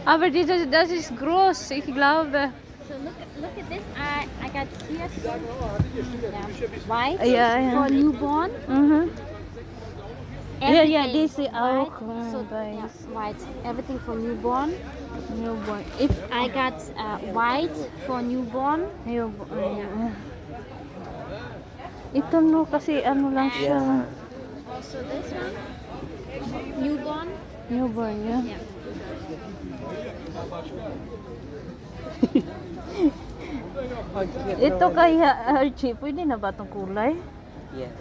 Aber das ist groß, ich glaube. So look at this. I got here some white Yeah. for newborn. Yeah, Everything this is auch white. So bei yeah, white. Everything for newborn. newborn. I got white for newborn. Ito no, kasi ano lang siya. Also this one. Newborn. Newborn, yeah. Yeah. Ito kaya, Archie, pwede na ba itong kulay? Yeah.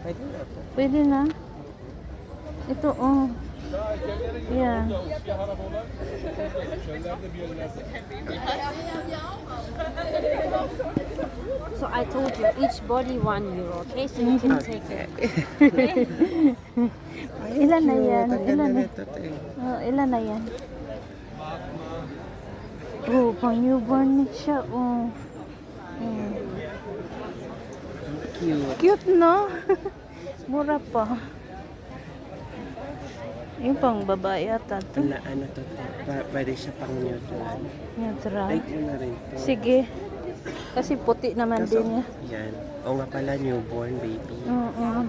Pwede na po. Pwede na. Ito, oh. Yeah. So I told you each body €1, okay? So you can take it. Ilan na yan? Ang Ilan ganda na? nito, te. Oh, ilan na yan? Oh, pang newborn siya, oh. Cute. Cute, no? Mura pa. Yung pang babae ata to. Ano to, te? Pwede siya pang neutral. Neutral. Like mo na rin to. Sige. Kasi puti naman Kaso, din niya. yan. O nga pala, newborn baby. Oo.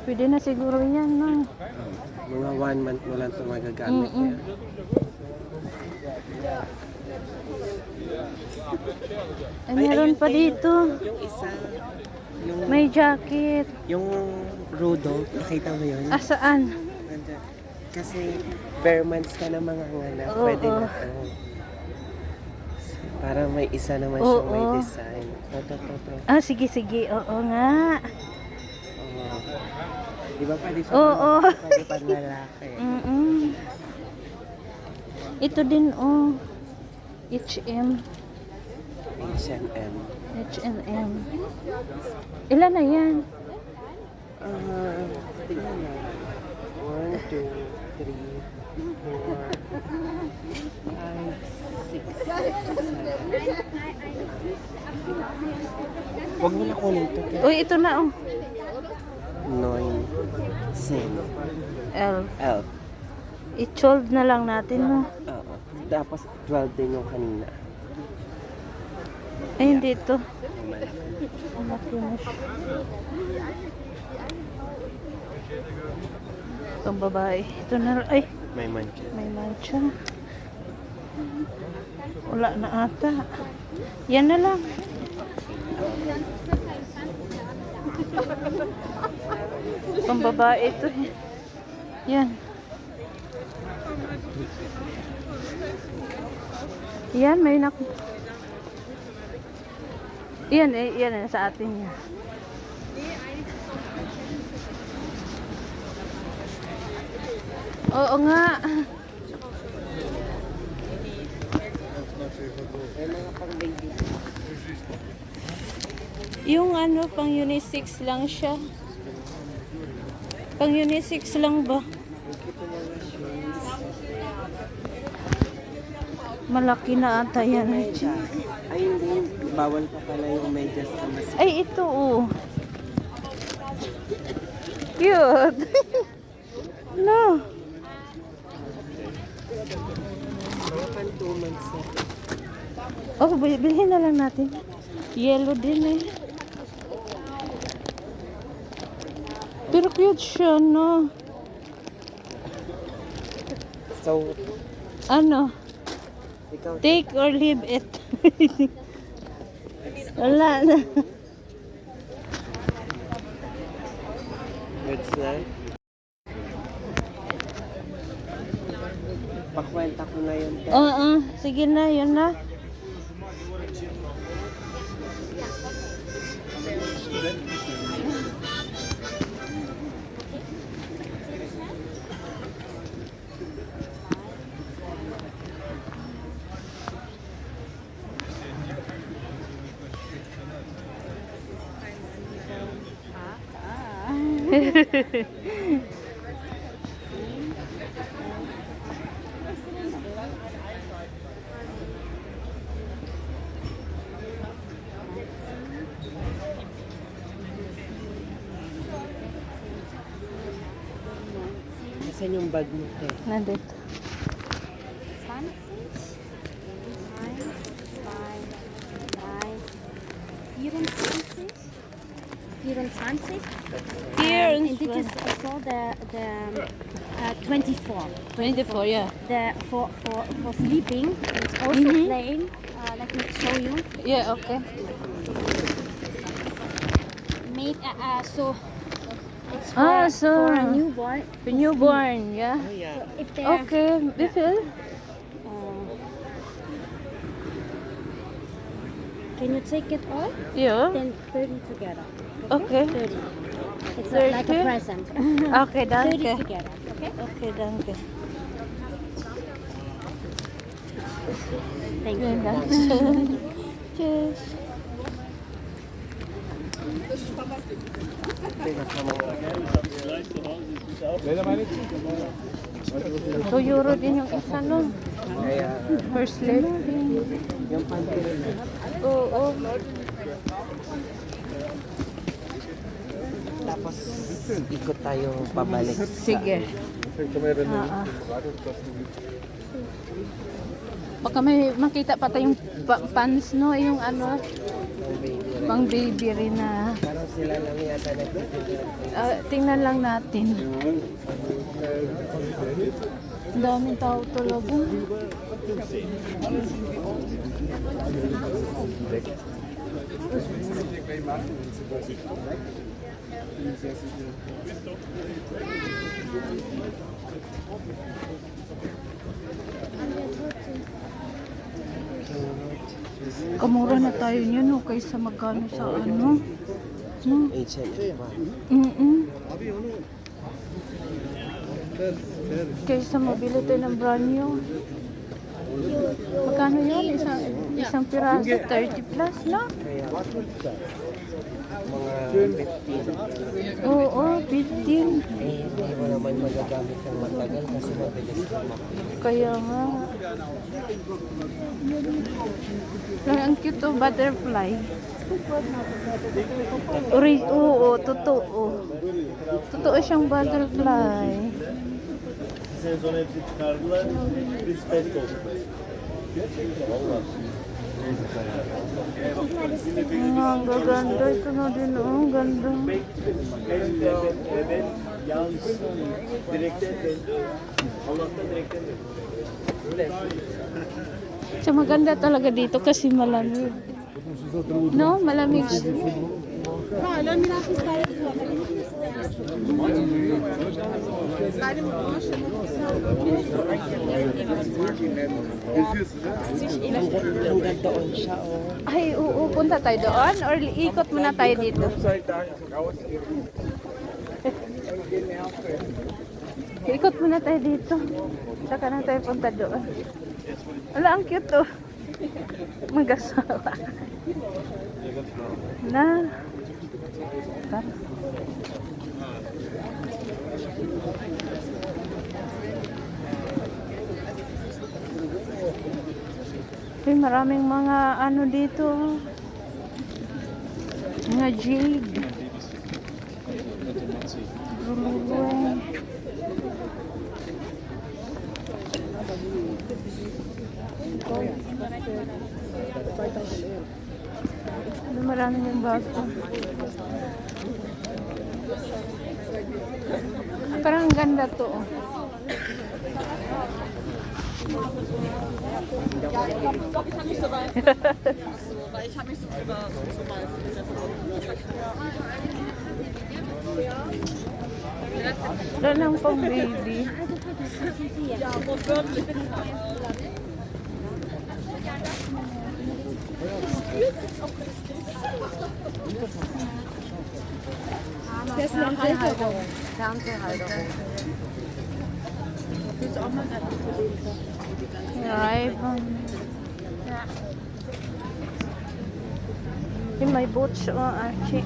Pwede na siguro yan, no? Mga 1 month mo lang ito magagamit yan. Ay, meron pa dito. Yung isa, yung, May jacket. yung Rudolph, nakita mo yun? Ah, saan? Nandyan. Kasi bare months ka na mga anak, Oo. pwede na to. Para may isa naman Oo. siyang may design. To. Ah, sige, sige. Oo nga. Oo. Di ba pwede siya Oo. pwede pang lalaki? Ito din, oh. H&M. H&M. H&M. Ilan na yan? Tingnan mo. 1, 2, 3, 4, 5, 6, 7. Huwag mo na kunin to. Uy, ito na, oh. 9, 10. L. Elf. I-chold na lang natin, no? Oo. Tapos 12 din yung kanina. Ayun, dito. Yung malaki. Ang laki na siya. Itong babae. Ito na, ay, May mancha. may mancha. Wala na ata. Yan na lang. Pang babae ito. Yan. Yan, may nak... Yan eh, yan eh, sa atin yan. Oo nga. May mga pang baby. Yung ano, pang unisex lang siya. Pang unisex lang ba? Malaki na ata yan. Medyas. Ay, hindi. Bawal pa pala yung medyas na mas. Ay, ito oh. Cute. No. Mga pan 2 months na. Oh, bilhin na lang natin. Yellow din eh. Pero cute siya, no? So, Ano? ikaw, Take or leave it. Wala na. goods na. Pakwenta ko na yun. Oo, sige na, yun na. Nasaan yung bag mo, te? Nandito. 20, 1, 2, 3, 24. 24. Here And is this is also the 24. 24, yeah. The for sleeping, it's also plain. Let me show you. Yeah, okay. Made so it's for, so for a newborn. the newborn, yeah. Oh, yeah. If they're Okay, refill. can you take it all? Yeah. Then 30 together. Okay. 30. It's 30? like a present. Okay, 30 danke. together. Okay. Okay, danke. Thank you. Yun lang. Cheers. €2 din yung isa, no? Kaya, First lady. yung panty rin. Oo. Tapos, ikot tayo pabalik. Sige. Baka may makita pa tayong pants, no? Yung ano, pang baby rin na. Parang sila lang yata nagtitigil. Tingnan lang natin. Ang daming tao talaga. Kamura na tayo niyan, no? Kaysa magkano sa ano. No? H&M pa. Kaysa mabili tayo ng brand new. Magkano yun? Isang piraso, 30 plus, no? Kaya, mga 15. Oo, 15. Eh, hindi mo naman magagamit ng matagal kasi mabilis naman. Kaya nga. Lang, ang cute to, butterfly. Oo, totoo. Totoo siyang butterfly. Sezon hepsi çıkardılar. Biz fest olduk. Ang gaganda. Ito na din, oh. Ang ganda. Evet. Yalnız direkten döndü. Allah'tan direkten döndü. So, maganda talaga dito kasi malamig. No? Malamig. Hanggang doon siya, oh. Ay, oo. Punta tayo doon? Or ikot muna tayo dito? Ikot muna tayo dito. Saka na tayo punta doon. Wala, ang cute to. Mag-asawa. Na. Tara. Ay, maraming mga ano dito. Mga jade. Lululoy. Ano, maraming yung bago. Parang ang ganda to. Oh. Wala lang pang baby. Ray-Ban. Yung may boots, oh, Archie.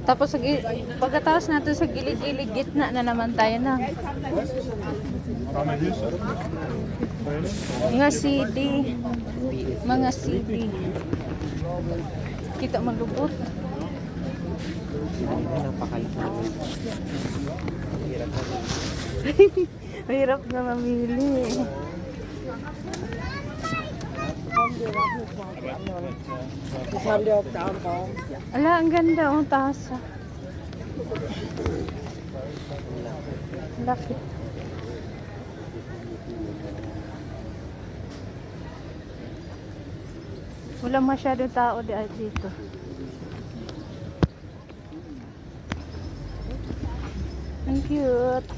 Tapos pagkatapos natin sa gilid-gilid, gitna na naman tayo na. Mga CD. Mga CD. Kita malubot. Napakalaki. Hirap na. Mahirap na mamili. Ala, ang ganda ang tasa. Laki. Wala masyadong tao dito. Ang cute.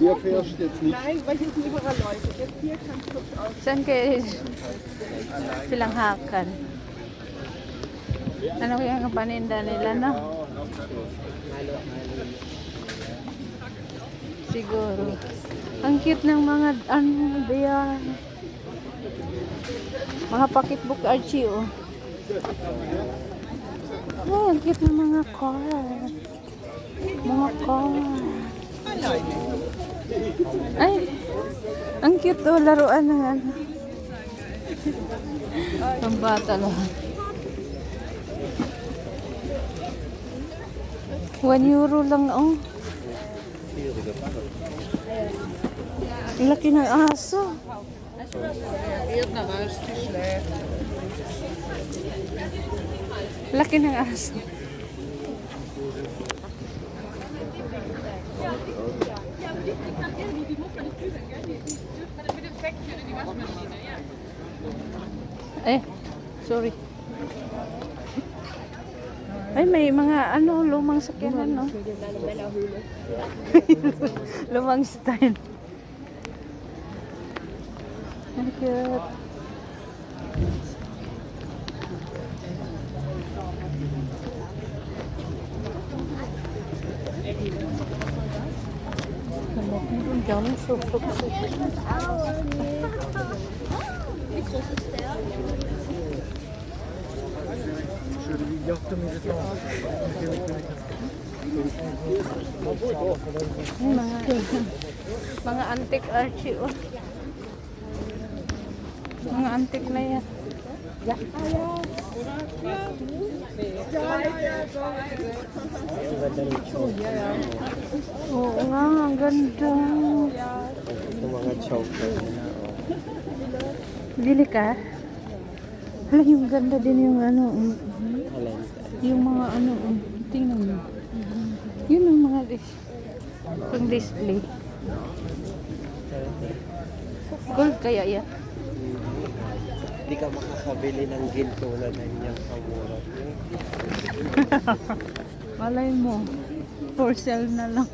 Hier fährst du jetzt nicht. Nein, weil hier sind überall Leute. Jetzt hier kannst du hübsch aus. Saan kayo silang hakan? Ano kaya ang paninda nila, no? Siguro. Ang cute ng mga, ano, diyan. Mga pocketbook Archie, oh. Ay, ang cute ng mga car. Mga car. Ay, ang cute, oh. Laruan ng ano. Ang bata lang. 1 euro lang, oh. Ang laki ng aso. Laki ng aso. Sorry. Ay, may mga ano, lumang sakyanan, no? Lumang style. Ang cute. Meron dyan, so mga antique Archie, oh. Mga antique na yan. Oo nga, ang ganda. Ito mga chocolate na. Bili ka? Hala, yung ganda din yung ano. Yung mga ano, tingnan mo. Yun ang mga pang display. Gold kaya yan. Hindi ka makakabili ng ginto na ganyang kamura. Malay mo, for sale na lang.